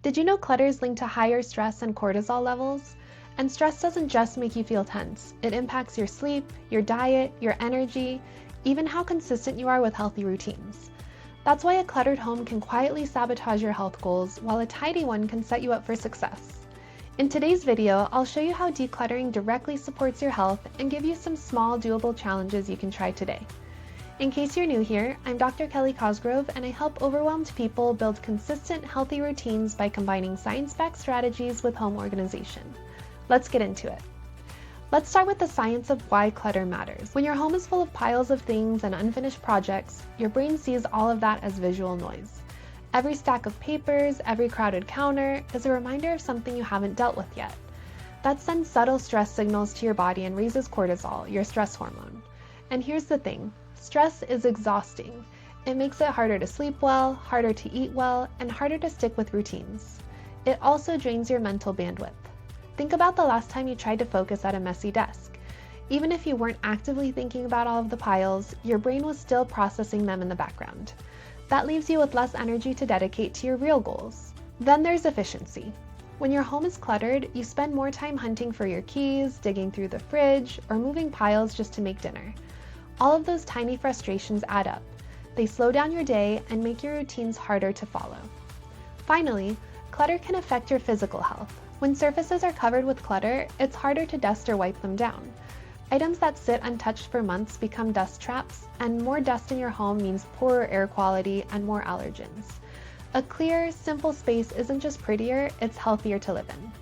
Did you know clutter is linked to higher stress and cortisol levels? And stress doesn't just make you feel tense, it impacts your sleep, your diet, your energy, even how consistent you are with healthy routines. That's why a cluttered home can quietly sabotage your health goals, while a tidy one can set you up for success. In today's video, I'll show you how decluttering directly supports your health and give you some small, doable challenges you can try today. In case you're new here, I'm Dr. Kelly Cosgrove, and I help overwhelmed people build consistent, healthy routines by combining science-backed strategies with home organization. Let's get into it. Let's start with the science of why clutter matters. When your home is full of piles of things and unfinished projects, your brain sees all of that as visual noise. Every stack of papers, every crowded counter is a reminder of something you haven't dealt with yet. That sends subtle stress signals to your body and raises cortisol, your stress hormone. And here's the thing. Stress is exhausting. It makes it harder to sleep well, harder to eat well, and harder to stick with routines. It also drains your mental bandwidth. Think about the last time you tried to focus at a messy desk. Even if you weren't actively thinking about all of the piles, your brain was still processing them in the background. That leaves you with less energy to dedicate to your real goals. Then there's efficiency. When your home is cluttered, you spend more time hunting for your keys, digging through the fridge, or moving piles just to make dinner. All of those tiny frustrations add up. They slow down your day and make your routines harder to follow. Finally, clutter can affect your physical health. When surfaces are covered with clutter, it's harder to dust or wipe them down. Items that sit untouched for months become dust traps, and more dust in your home means poorer air quality and more allergens. A clear, simple space isn't just prettier, it's healthier to live in.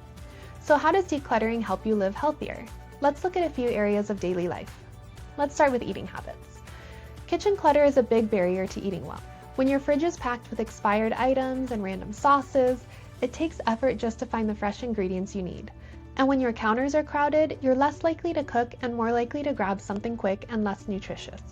So how does decluttering help you live healthier? Let's look at a few areas of daily life. Let's start with eating habits. Kitchen clutter is a big barrier to eating well. When your fridge is packed with expired items and random sauces, it takes effort just to find the fresh ingredients you need. And when your counters are crowded, you're less likely to cook and more likely to grab something quick and less nutritious.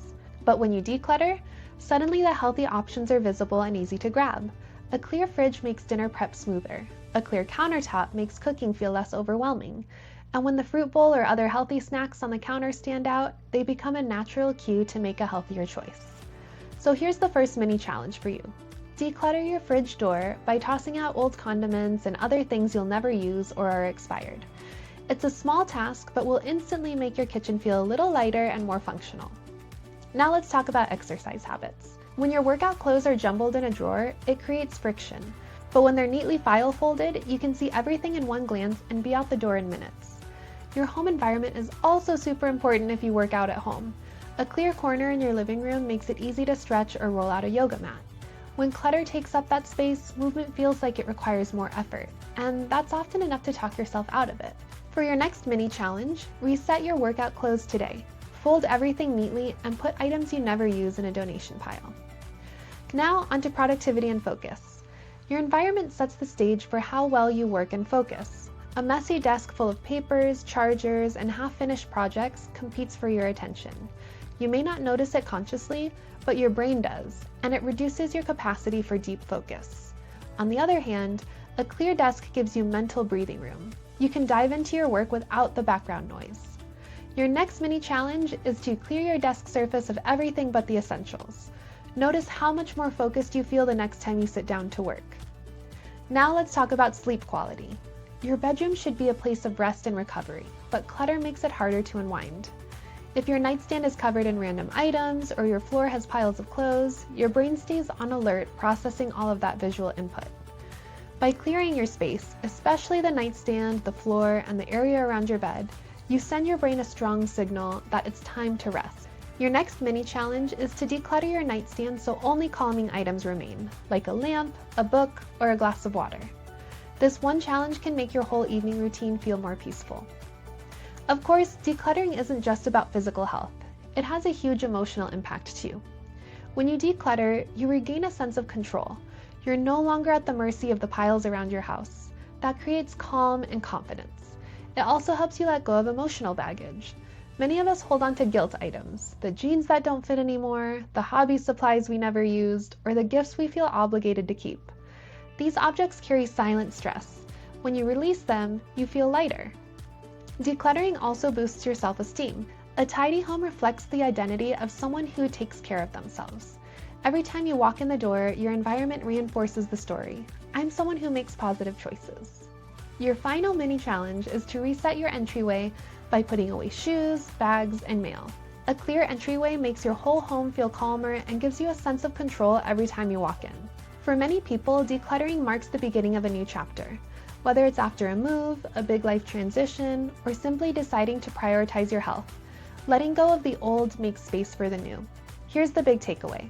But when you declutter, suddenly the healthy options are visible and easy to grab. A clear fridge makes dinner prep smoother. A clear countertop makes cooking feel less overwhelming. And when the fruit bowl or other healthy snacks on the counter stand out, they become a natural cue to make a healthier choice. So here's the first mini challenge for you. Declutter your fridge door by tossing out old condiments and other things you'll never use or are expired. It's a small task, but will instantly make your kitchen feel a little lighter and more functional. Now let's talk about exercise habits. When your workout clothes are jumbled in a drawer, it creates friction. But when they're neatly file folded, you can see everything in one glance and be out the door in minutes. Your home environment is also super important if you work out at home. A clear corner in your living room makes it easy to stretch or roll out a yoga mat. When clutter takes up that space, movement feels like it requires more effort, and that's often enough to talk yourself out of it. For your next mini challenge, reset your workout clothes today. Fold everything neatly and put items you never use in a donation pile. Now onto productivity and focus. Your environment sets the stage for how well you work and focus. A messy desk full of papers, chargers, and half-finished projects competes for your attention. You may not notice it consciously, but your brain does, and it reduces your capacity for deep focus. On the other hand, a clear desk gives you mental breathing room. You can dive into your work without the background noise. Your next mini challenge is to clear your desk surface of everything but the essentials. Notice how much more focused you feel the next time you sit down to work. Now let's talk about sleep quality. Your bedroom should be a place of rest and recovery, but clutter makes it harder to unwind. If your nightstand is covered in random items or your floor has piles of clothes, your brain stays on alert, processing all of that visual input. By clearing your space, especially the nightstand, the floor, and the area around your bed, you send your brain a strong signal that it's time to rest. Your next mini challenge is to declutter your nightstand so only calming items remain, like a lamp, a book, or a glass of water. This one challenge can make your whole evening routine feel more peaceful. Of course, decluttering isn't just about physical health. It has a huge emotional impact too. When you declutter, you regain a sense of control. You're no longer at the mercy of the piles around your house. That creates calm and confidence. It also helps you let go of emotional baggage. Many of us hold on to guilt items, the jeans that don't fit anymore, the hobby supplies we never used, or the gifts we feel obligated to keep. These objects carry silent stress. When you release them, you feel lighter. Decluttering also boosts your self-esteem. A tidy home reflects the identity of someone who takes care of themselves. Every time you walk in the door, your environment reinforces the story. I'm someone who makes positive choices. Your final mini challenge is to reset your entryway by putting away shoes, bags, and mail. A clear entryway makes your whole home feel calmer and gives you a sense of control every time you walk in. For many people, decluttering marks the beginning of a new chapter. Whether it's after a move, a big life transition, or simply deciding to prioritize your health, letting go of the old makes space for the new. Here's the big takeaway.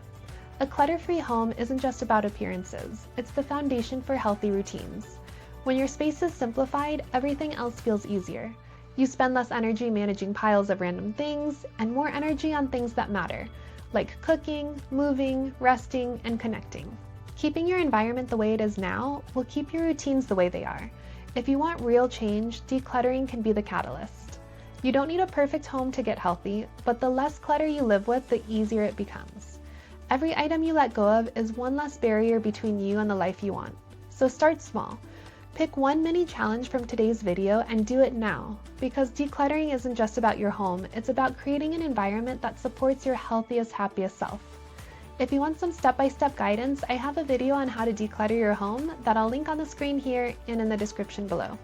A clutter-free home isn't just about appearances, it's the foundation for healthy routines. When your space is simplified, everything else feels easier. You spend less energy managing piles of random things and more energy on things that matter, like cooking, moving, resting, and connecting. Keeping your environment the way it is now will keep your routines the way they are. If you want real change, decluttering can be the catalyst. You don't need a perfect home to get healthy, but the less clutter you live with, the easier it becomes. Every item you let go of is one less barrier between you and the life you want. So start small. Pick one mini challenge from today's video and do it now, because decluttering isn't just about your home, it's about creating an environment that supports your healthiest, happiest self. If you want some step-by-step guidance, I have a video on how to declutter your home that I'll link on the screen here and in the description below.